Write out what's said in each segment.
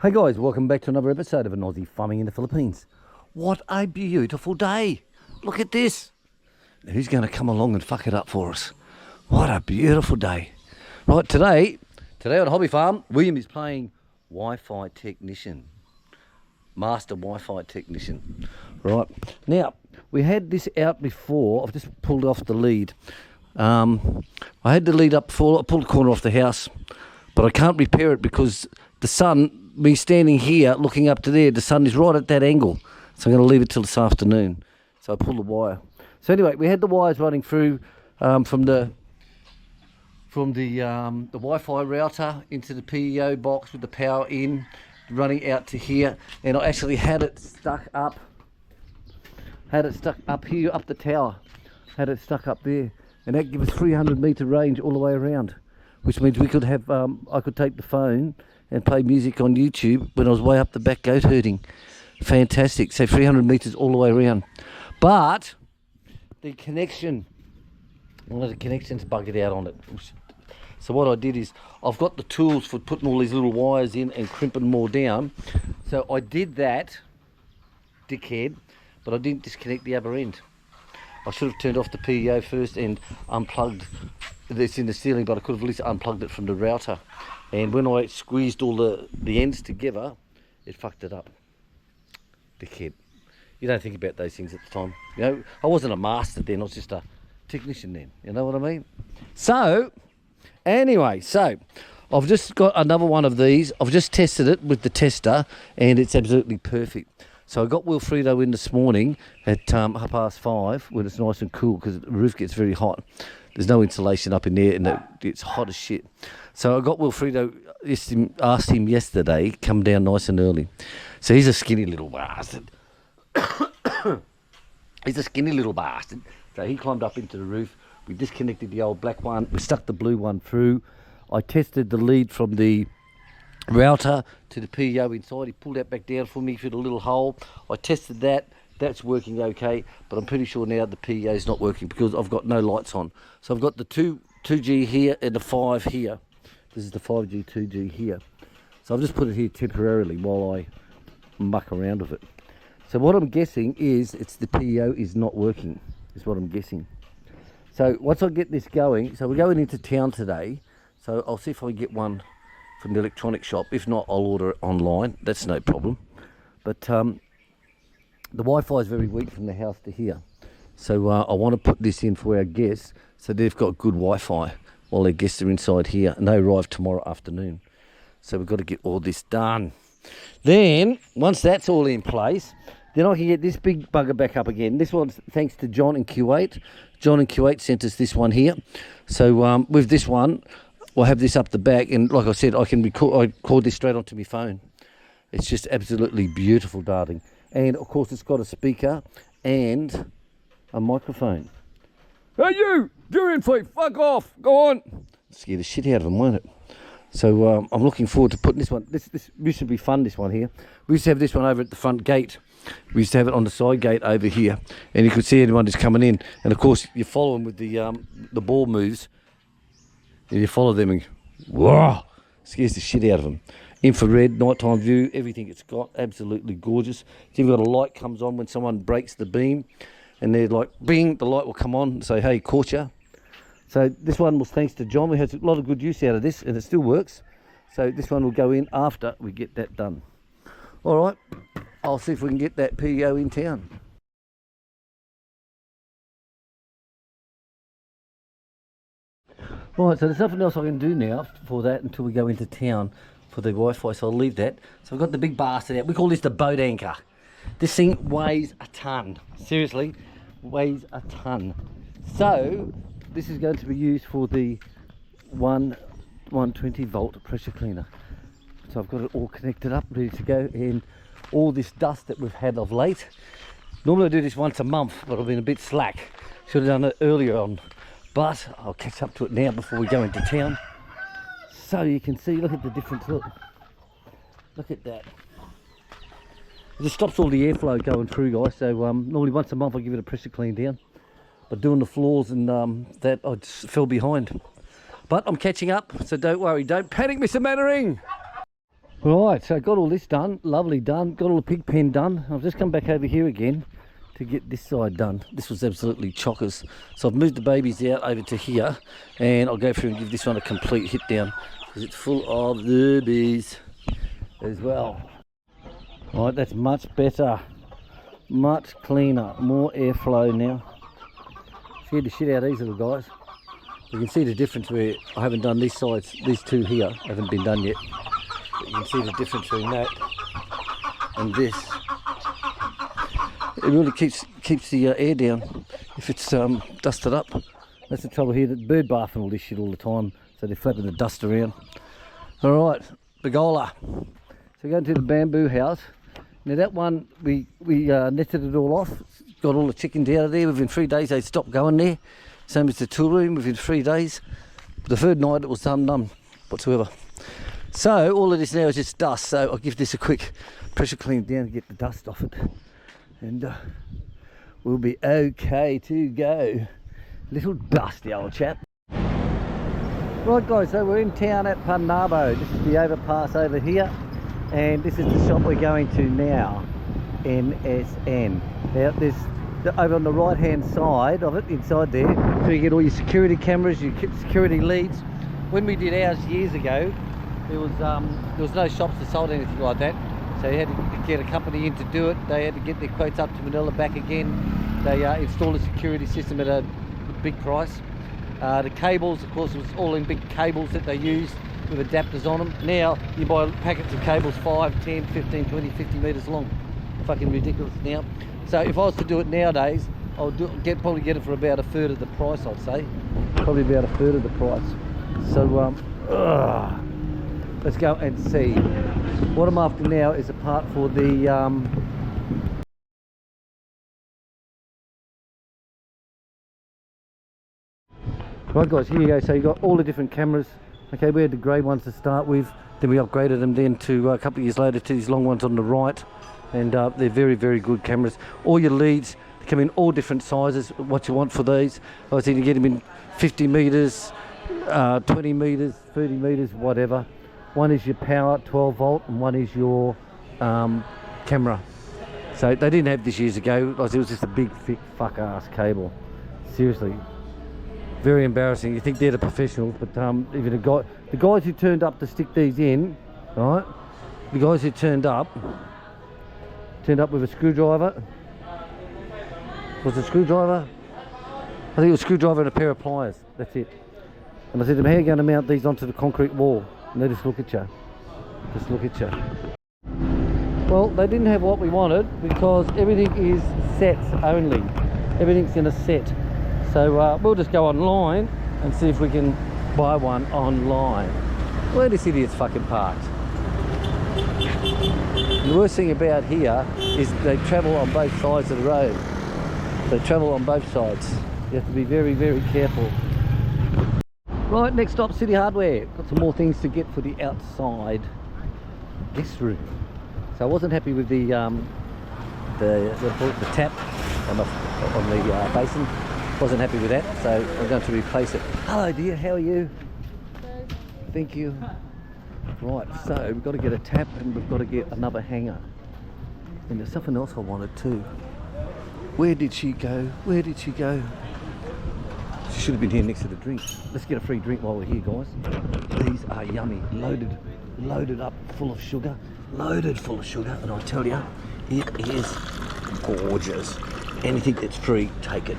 Hey guys, welcome back to another episode of an Aussie Farming in the Philippines. What a beautiful day. Look at this. Who's going to come along and fuck it up for us? What a beautiful day. Right, today on Hobby Farm, William is playing Wi-Fi technician. Master Wi-Fi technician. Right, now, we had this out before. I've just pulled off the lead. I had the lead up before. I pulled the corner off the house, but I can't repair it because the sun, me standing here looking up to there, the sun is right at that angle. So I'm going to leave it till this afternoon. So I pulled the wire. So anyway, we had the wires running through from the Wi-Fi router into the PEO box with the power in, running out to here, and I actually had it stuck up. Had it stuck up here, up the tower. Had it stuck up there, and that gives us 300 metre range all the way around, which means we could have. I could take the phone and play music on YouTube when I was way up the back goat herding. Fantastic. So 300 metres all the way around. But the connection, one of the connections buggered out on it. So what I did is, I've got the tools for putting all these little wires in and crimping them all down. So I did that, dickhead, but I didn't disconnect the other end. I should have turned off the PEO first and unplugged this in the ceiling, but I could have at least unplugged it from the router. And when I squeezed all the ends together, it fucked it up. Dickhead. You don't think about those things at the time. You know, I wasn't a master then, I was just a technician then. You know what I mean? So, anyway, I've just got another one of these. I've just tested it with the tester, and it's absolutely perfect. So I got Wilfredo in this morning at 5:30 when it's nice and cool, because the roof gets very hot. There's no insulation up in there, and it's hot as shit. So I got Wilfredo, asked him yesterday, come down nice and early. So he's a skinny little bastard. He's a skinny little bastard. So he climbed up into the roof. We disconnected the old black one. We stuck the blue one through. I tested the lead from the router to the PEO inside. He pulled that back down for me through the little hole. I tested that. That's working okay, but I'm pretty sure now the PEO is not working because I've got no lights on. So I've got the 2G here and the 5 here. This is the 5G, 2G here. So I've just put it here temporarily while I muck around with it. So what I'm guessing is it's the PEO is not working, is what I'm guessing. So once I get this going, so we're going into town today, so I'll see if I can get one from the electronic shop. If not, I'll order it online. That's no problem. But the Wi-Fi is very weak from the house to here. So I want to put this in for our guests so they've got good Wi-Fi while their guests are inside here, and they arrive tomorrow afternoon. So we've got to get all this done. Then, once that's all in place, then I can get this big bugger back up again. This one's thanks to John in Kuwait. John in Kuwait sent us this one here. So with this one, we'll have this up the back, and like I said, I record this straight onto my phone. It's just absolutely beautiful, darling. And of course, it's got a speaker and a microphone. Hey you, durian thief, fuck off, go on. Scare the shit out of them, won't it? So I'm looking forward to putting this one. This used to be fun, this one here. We used to have this one over at the front gate. We used to have it on the side gate over here, and you could see anyone who's coming in. And of course, you follow them with the ball moves, and you follow them and whoa, scares the shit out of them. Infrared, nighttime view, everything it's got, absolutely gorgeous. It's even got a light comes on when someone breaks the beam, and they're like, bing, the light will come on and say, hey, caught ya. So this one was thanks to John. We had a lot of good use out of this, and it still works. So this one will go in after we get that done. All right, I'll see if we can get that PEO in town. Right, so there's nothing else I can do now for that until we go into town for the Wi-Fi, so I'll leave that. So I've got the big bastard out. We call this the boat anchor. This thing weighs a ton. Seriously, weighs a ton. So this is going to be used for the 120 volt pressure cleaner. So I've got it all connected up, ready to go, and all this dust that we've had of late. Normally I do this once a month, but I've been a bit slack. Should have done it earlier on, but I'll catch up to it now before we go into town. So you can see, look at the difference, look at that. It just stops all the airflow going through, guys. So normally once a month I give it a pressure clean down. But doing the floors and that, I just fell behind. But I'm catching up, so don't worry. Don't panic, Mr. Mannering. Right, so got all this done, lovely done, got all the pig pen done. I've just come back over here again to get this side done. This was absolutely chockers. So I've moved the babies out over to here, and I'll go through and give this one a complete hit down, because it's full of the bees as well. Right, that's much better, much cleaner, more airflow now. Scared the shit out of these little guys. You can see the difference where I haven't done these sides, these two here haven't been done yet. But you can see the difference between that and this. It really keeps the air down if it's dusted up. That's the trouble here, that bird bathing all this shit all the time, so they're flapping the dust around. Alright, Begola. So we're going to the bamboo house. Now that one, we netted it all off, got all the chickens out of there. Within 3 days they stopped going there. Same as the tool room, within 3 days. But the third night it was none whatsoever. So all of this now is just dust, so I'll give this a quick pressure clean down to get the dust off it. And we'll be okay to go. Little dusty old chap. Right guys, so we're in town at Panabo. This is the overpass over here. And this is the shop we're going to now. NSN. Now there's over on the right hand side of it, inside there, so you get all your security cameras, your security leads. When we did ours years ago, there was no shops that sold anything like that, so you had to get a company in to do it. They had to get their quotes up to Manila, back again. They installed a security system at a big price. The cables, of course, it was all in big cables that they used with adapters on them. Now you buy packets of cables 5, 10, 15, 20, 50 metres long. Fucking ridiculous now. So if I was to do it nowadays, I'll probably get it for about a third of the price, I'd say. Probably about a third of the price. So let's go and see. What I'm after now is a part for the right guys, here you go. So you got all the different cameras. Okay, we had the grey ones to start with, then we upgraded them then to a couple of years later to these long ones on the right. And they're very, very good cameras. All your leads, they come in all different sizes, what you want for these. I was either get them in 50 metres, 20 metres, 30 metres, whatever. One is your power, 12 volt, and one is your camera. So they didn't have this years ago. It was just a big, thick, fuck-ass cable. Seriously. Very embarrassing. You think they're the professionals, but even the guys who turned up to stick these in, right? The guys who turned up with a screwdriver. Was it a screwdriver? I think it was a screwdriver and a pair of pliers. That's it. And I said to them, how are you going to mount these onto the concrete wall? And they just look at you. Just look at you. Well, they didn't have what we wanted because everything is sets only. Everything's in a set. So we'll just go online and see if we can buy one online. Where this idiot's fucking parked. The worst thing about here is they travel on both sides of the road. They travel on both sides. You have to be very, very careful. Right, next stop, City Hardware. Got some more things to get for the outside guest room. So I wasn't happy with the tap on the basin. Wasn't happy with that, so I'm going to replace it. Hello dear, how are you? Thank you. Right, so we've got to get a tap and we've got to get another hanger. And there's something else I wanted too. Where did she go? Where did she go? She should have been here next to the drinks. Let's get a free drink while we're here, guys. These are yummy, loaded up full of sugar. Loaded full of sugar, and I tell you, it is gorgeous. Anything that's free, take it.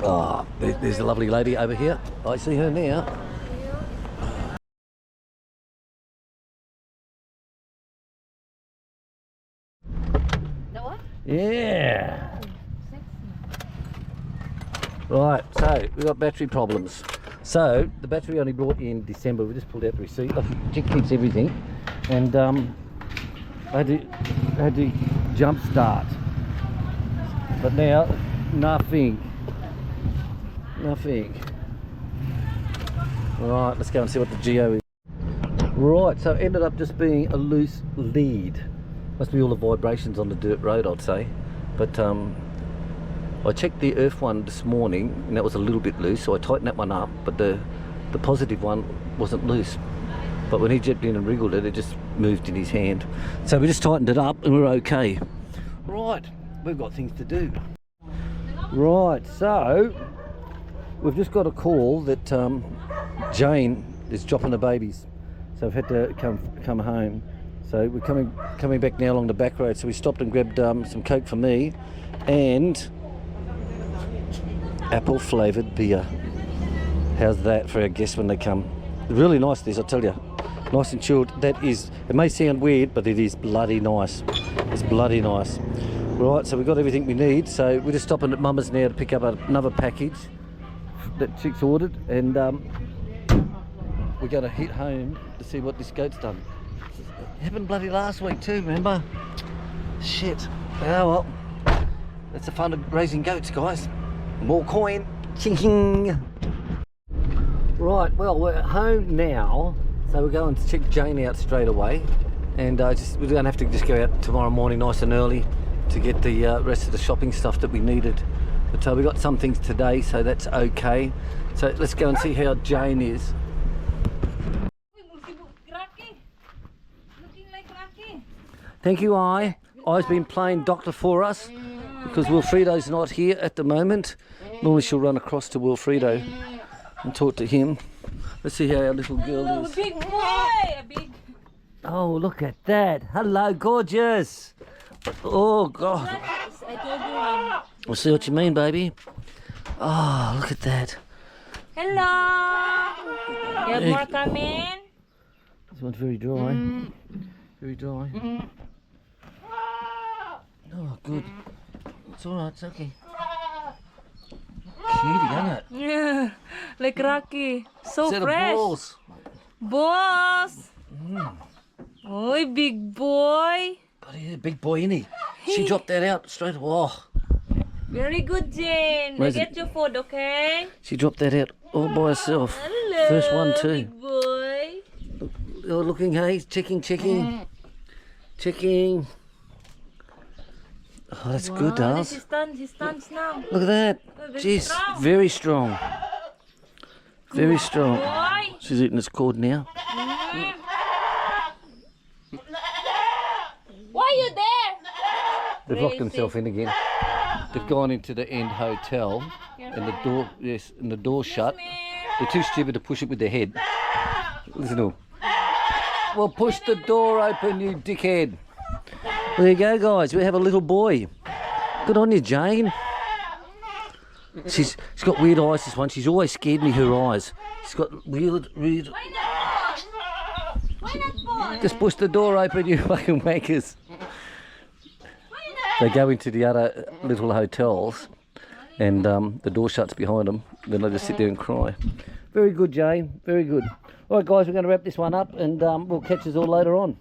Oh, there's a lovely lady over here. I see her now. The what? Yeah. Right, so we've got battery problems. So the battery only brought in December. We just pulled out the receipt. Chick keeps everything, and I had to jump start. But now nothing. Right, let's go and see what the geo is. Right, so it ended up just being a loose lead. Must be all the vibrations on the dirt road, I'd say. But I checked the earth one this morning and that was a little bit loose, so I tightened that one up. But the the positive one wasn't loose. But when he dipped in and wriggled it, it just moved in his hand. So we just tightened it up and we're okay. Right, we've got things to do. Right, so we've just got a call that Jane is dropping the babies. So I've had to come home. So we're coming back now along the back road. So we stopped and grabbed some Coke for me and apple flavoured beer. How's that for our guests when they come? Really nice this, I tell you. Nice and chilled. That is, it may sound weird, but it is bloody nice. It's bloody nice. Right, so we've got everything we need. So we're just stopping at Mama's now to pick up another package that Chick's ordered, and we're going to hit home to see what this goat's done. It happened bloody last week too, remember? Shit. Oh well. That's the fun of raising goats, guys. More coin. Ching. Right, well, we're at home now. So we're going to check Jane out straight away, and we're going to have to just go out tomorrow morning nice and early to get the rest of the shopping stuff that we needed. But we got some things today, so that's okay. So let's go and see how Jane is. Thank you, I's been playing doctor for us because Wilfredo's not here at the moment. Normally she'll run across to Wilfredo and talk to him. Let's see how our little girl is. Big boy! Big. Oh, look at that. Hello, gorgeous. Oh, God. I told you. We'll see what you mean, baby. Oh, look at that. Hello! You have more coming? This one's very dry. Very dry. Oh, good. It's alright, it's okay. Cutie, isn't it? Yeah, like Rocky. So Set fresh. of balls. Boss! Oi, big boy! But yeah, big boy, isn't he? She dropped that out straight away. Oh. Very good, Jane. Where's Get your food, okay? She dropped that out all by herself. Hello, First one too. big boy. You're looking, hey, checking. Oh, that's good, Dals. He stands now. Look at that. Very Jeez, strong. very strong. Very strong. Boy. She's eating its cord now. Why are you there? They've locked themselves in again. They've gone into the end hotel, and the door, and the door shut. They're too stupid to push it with their head. Listen to them. Well, push the door open, you dickhead. There you go, guys. We have a little boy. Good on you, Jane. She's got weird eyes, this one. She's always scared me, her eyes. She's got weird... Why not, boy? Just push the door open, you fucking wankers. They go into the other little hotels, and the door shuts behind them. Then they just sit there and cry. Very good, Jane. Very good. All right, guys, we're going to wrap this one up, and we'll catch us all later on.